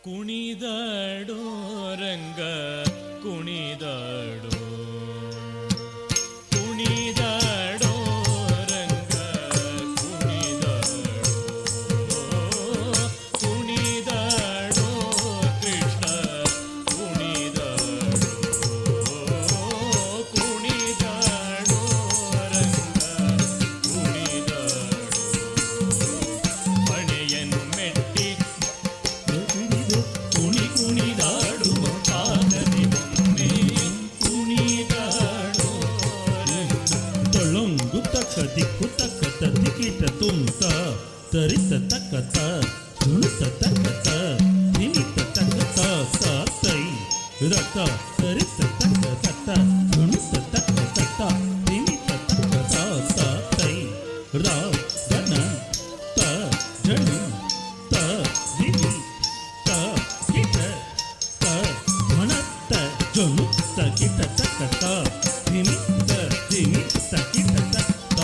ಕುಣಿದಾಡೋ ರಂಗ ಕುಣಿದಾಡೋ ಕುಣಿದಾಡೋ ರಂಗ ಕುಣಿದಾಡೋ ಕುಣಿದಾಡೋ ಕೃಷ್ಣ ಕುಣಿದಾಡೋ ಕುಣಿದಾಡೋ ರಂಗ ಕುಣಿದಾಡೋ ಮಣೆಯನ್ನು ಮೆಟ್ಟಿ ಕುಣಿದಾಡುವ ಪಾದದಿ ಒಮ್ಮೆ ಕುಣಿದಾಡೋ ತೊಳಂಗು ತಕ್ಕ ದಿಕ್ಕು ತಕ್ಕ ತದಿಕಿಟ ತುಂತ ತರಿತ ತಕ್ಕತ ತುಳುತ ತಕ್ಕತ ನಿಮಿತ್ತ ತಕ್ಕತ ಸಾತೈ ರತ ತರಿತ ತಕ್ಕ ತತ್ತ ತುಳುತ ತಕ್ಕ ತತ್ತ ನಿಮಿತ್ತ ತಕ್ಕತ ಸಾತೈ ರಾ ಗಣ ತ ಜಣು ತ ದಿವಿ ತ ಕಿಟ ತ ಮಣತ್ತ ಜಣು ತ ಕಿಟ ತಕ್ಕತ ನಿಮಿತ್ತ ದಿಮಿತ್ತ ಕಿಟ ತತ್ತ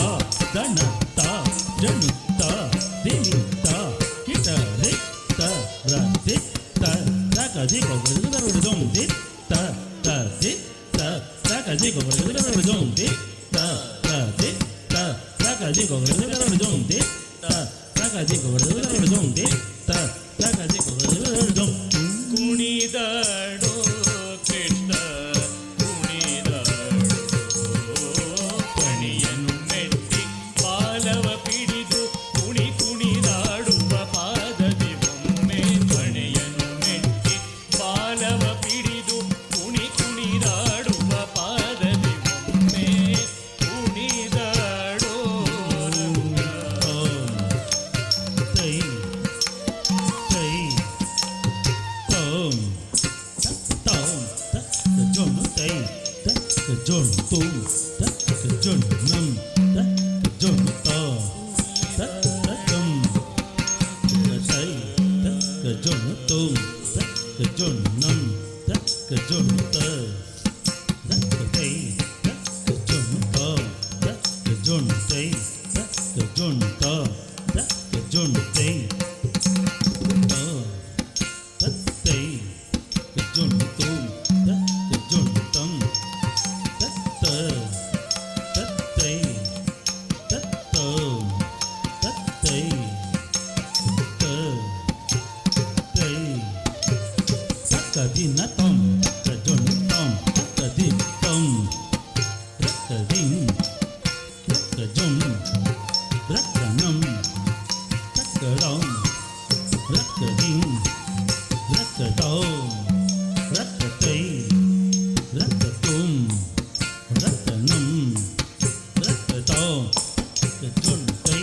ದಣ ತ ಜಣು ತ ದಿಮಿತ್ತ ಕಿಟ ರೆ ತ ರ ದಿ ತ ತಕ ದಿ ಗೊಗರ ದೊಂ ದಿ ತ ತ ದಿ ತ ತಕ ದಿ ಗೊಗರ ದೊಂ ದಿ ತ ತ ದಿ ತ ತಕ ದಿ ಗೊಗರ ದೊಂ ದಿ ತ ತಕ ದಿ ಗೊಗರ ದೊಂ ದಿ ತ ತಕ ದಿ ಗೊಗರ ದೊಂ ಕುಣಿದಾಡೋ ಕೃಷ್ಣ ಕುಣಿದಾಡೋ ಪಣಿಯನ್ನು ಮೆಟ್ಟಿ ಪಾಲವ ಪಿಡಿದು ಕುಣಿದಾಡುವ ಪಾದದಿ ಒಮ್ಮೆ ಪಣೆಯನ್ನು ಮೆಟ್ಟಿ ಪಾಲವ ಪಿಡಿದು ಕುಣಿದಾಡುವ ಪಾದದಿ ಒಮ್ಮೆ ಕುಣಿದಾಡೋ ರಂಗ ತೈ ತೈ ತೋಂ ತೋಂ ತಕ್ಕ ಜೊನು ತೈ ತಕ್ಕ ಜೊನು ತು ತಕ್ಕ ಜೊನು ನಂ ತಕ್ಕ ಜೊನು ತ ತಕ್ಕ ತಂ ತೈ ತಕ್ಕ ಜೊನು ತು ತಕ್ಕ ಜೊನು ನಂ ತಕ್ಕ ಜೊನು ತ ತಕ್ಕ ತೈ ತಕ್ಕ ಜೊನು ತ ತಕ್ಕ ಜೊನು ತೈ ತಕ್ಕ ಜೊನು ತ ತಕ್ಕ ಜೊನು ತೈ ತತ್ತೈ ಜೊನು ತು ತಕ್ಕ ಜೊನು ತಂ ತತ್ತ ತತ್ತೈ ತತ್ತ ತತ್ತೈ ತ ತೈ ತಕ್ಕ ದಿನ ತಂ ತಕ್ಕ ಜೊನು ತಂ ತಕ್ಕ ದಿ ತಂ ತಕ್ಕ ದಿನ್ ತಕ್ಕ ಜೊನು ತಕ್ಕ ನಂ ತಕ್ಕ ರಂ ತಕ್ಕ ದಿನ್ ತಕ್ಕ ತಂ ತಕ್ಕ ತೈ ತಕ್ಕ ತುಂ ತಕ್ಕ ನಂ ತಕ್ಕ ತಂ ತಕ್ಕ ಜೊನು ತೈ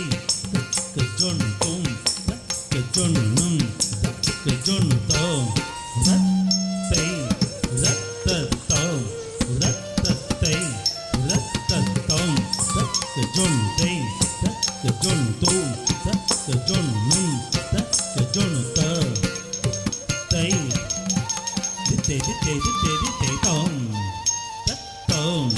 ತಕ್ಕ ಜೊನು ತುಂ ತಕ್ಕ ಜೊನು ನಂ ತಕ್ಕ ಜೊನು ತಂ ರತ್ತೈ ರತ್ತ ತಂ ರತ್ತ ತೈ ರತ್ತ ತಂ ತಕ್ಕ ಜೊನು ತೈ ತಕ್ಕ ಜೊನು ತುಂ ತಕ್ಕ ಜೊನು ನಂ ತಕ್ಕ ಜೊನು ತ ತೈ ದಿತ್ತೆ ದಿತ್ತೆ ದಿತ್ತೆ ದಿತ್ತೆ ತಂ ತತ್ತಂ